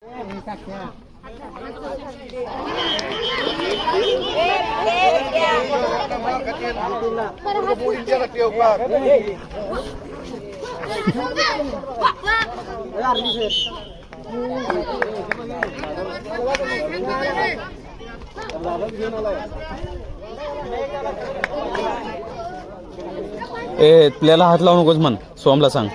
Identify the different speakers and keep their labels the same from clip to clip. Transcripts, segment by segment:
Speaker 1: ए प्लेला हात लावू नकोस म्हण, सोमला सांग.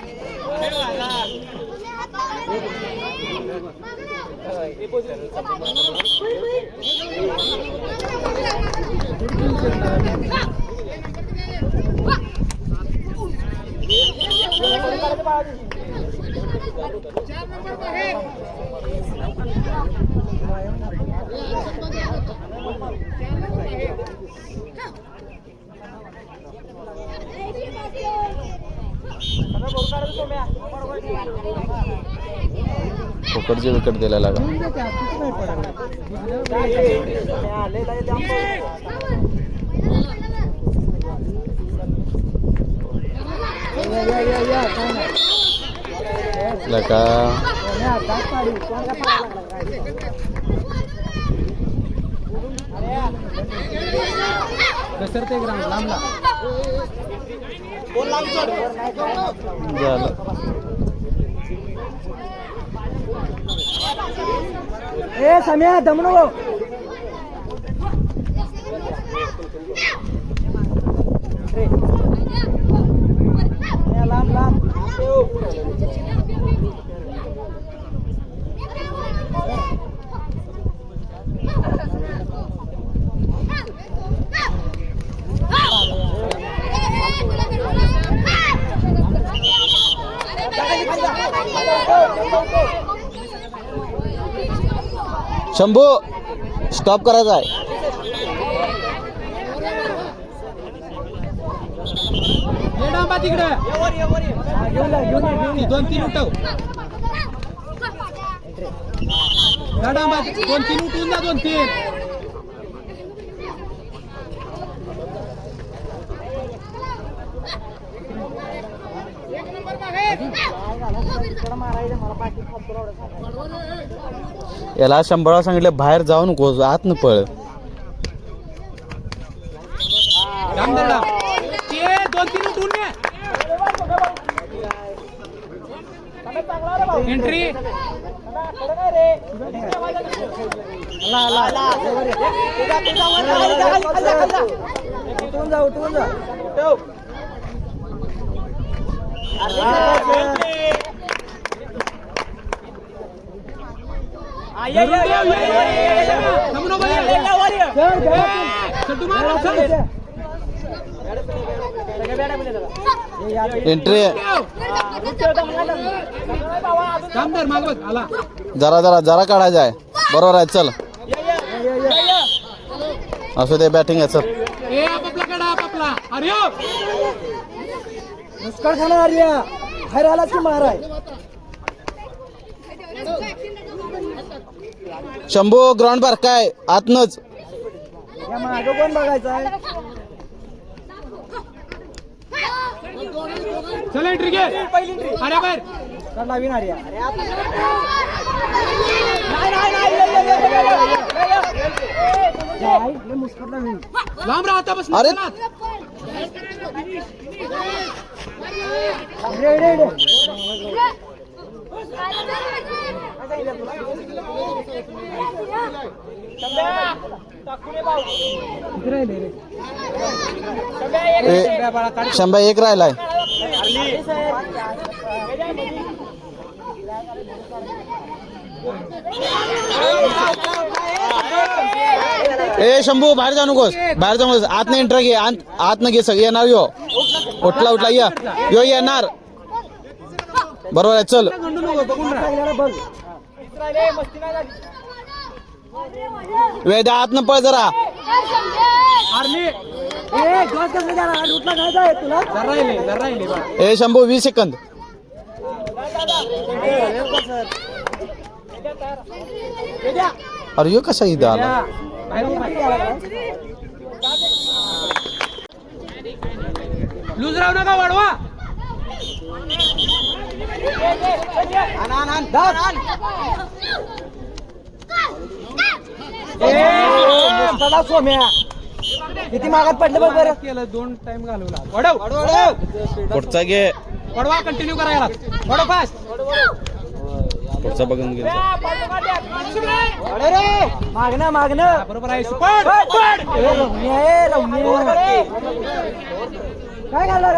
Speaker 1: फुकटचे विकेट दिला लागा. लका
Speaker 2: ए सम्या दमनो लांब लांब
Speaker 1: शंभू स्टॉप करायचा आहे.
Speaker 2: तिकडे 2-3 उठव. 2-3 उठून जा. 2-3
Speaker 1: याला 100 सांगितलं बाहेर जाऊ नको, आत न पळ.
Speaker 2: 2-3 उठून एंट्री उठून जा. उठून जा.
Speaker 1: एंट्री जरा जरा जरा काढायचं आहे. बरोबर आहे. चल असू दे, बॅटिंग आहे. चल
Speaker 2: मुस्कर खाना आर्या बाहेर आलाच की माराय.
Speaker 1: शंभू ग्राउंड बार काय आतनच.
Speaker 2: मागं कोण बघायचं आहे. चल एंट्री घे. अरे बाहेर नवीन आर्या. मुस्कर नवीन लांब राहता बस.
Speaker 1: अरे शंभा एक राहिलाय. ए शंभू बाहेर जाऊ नकोस. बाहेर जाऊ नकोस. आत एंटर घे. आत न घे. सगळे येणार. यो उठला उठला यो येणार. बरोबर आहे. चल वेदा आत न पळ जरा. ए शंभू 20 सेकंद. अरे यो कसा इथं आला.
Speaker 2: लूज राहू नका. वाढवा. सोम्या किती मागात पडलं बघ बरं केलं 2 टाइम घालवला वडव
Speaker 1: पुढचा घे
Speaker 2: वडवा कंटिन्यू करायला वडव फास्ट
Speaker 1: पुढचा बघून घे
Speaker 2: मागणं बरोबर आहे सुपर काय घालणार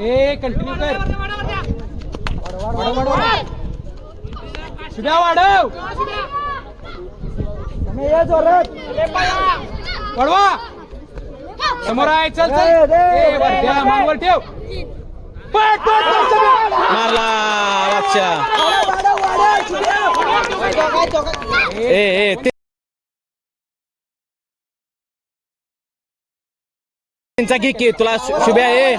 Speaker 2: ए कंटिन्यू कर शुभ्या वाढव वडवा समोर आहे चल चल मागवर ठेव
Speaker 1: मारला वाचा ए त्यांचा की तुला शुभ्या ए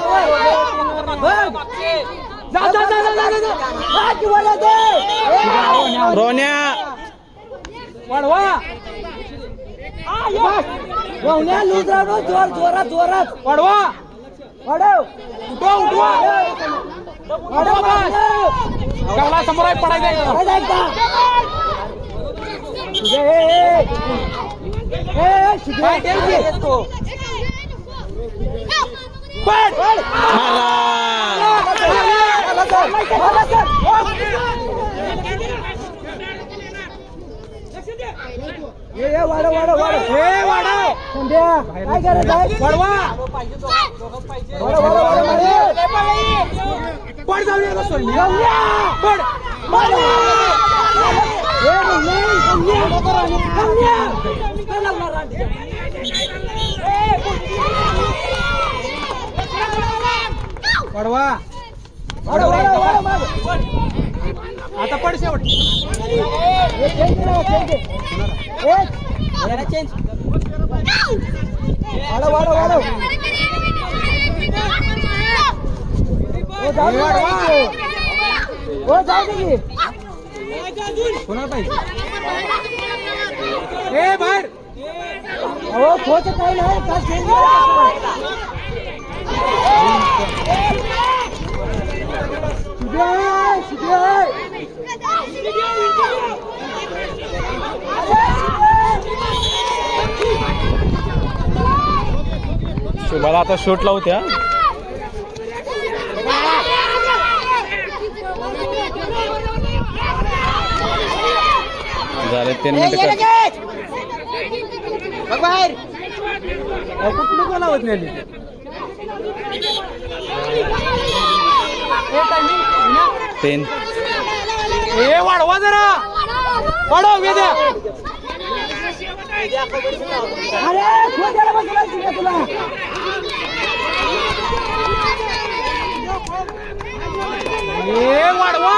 Speaker 1: रोन्या
Speaker 2: वाढवा जोरात वाढवा गवला समोर आहे पडायचा पडवा आता पड शेवट कोणाला पाहिजे ए बाहेर खोच काही नाही
Speaker 1: शुभाला आता शूट लावत्या झाले 3 मिनिटं
Speaker 2: बाहेर कुठलं बोलावत नाही
Speaker 1: तीन
Speaker 2: ए वाढवा जरा वाढव वेद्या तुला ए वाढवा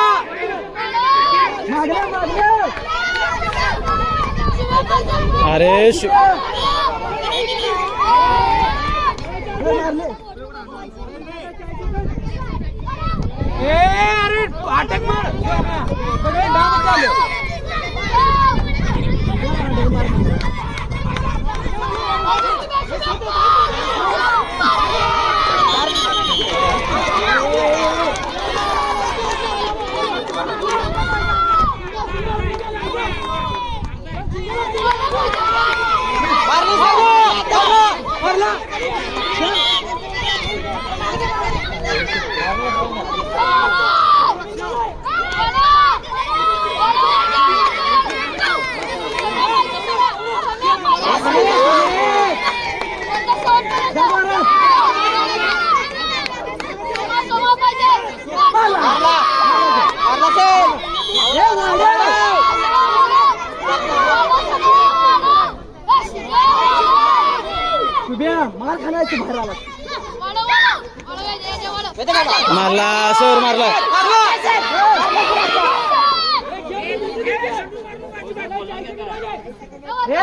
Speaker 1: अरे
Speaker 2: अरे अटक मार सगळे डाव चालू मार खाण्याची बाहेर आला
Speaker 1: मारला सर मारला
Speaker 2: हे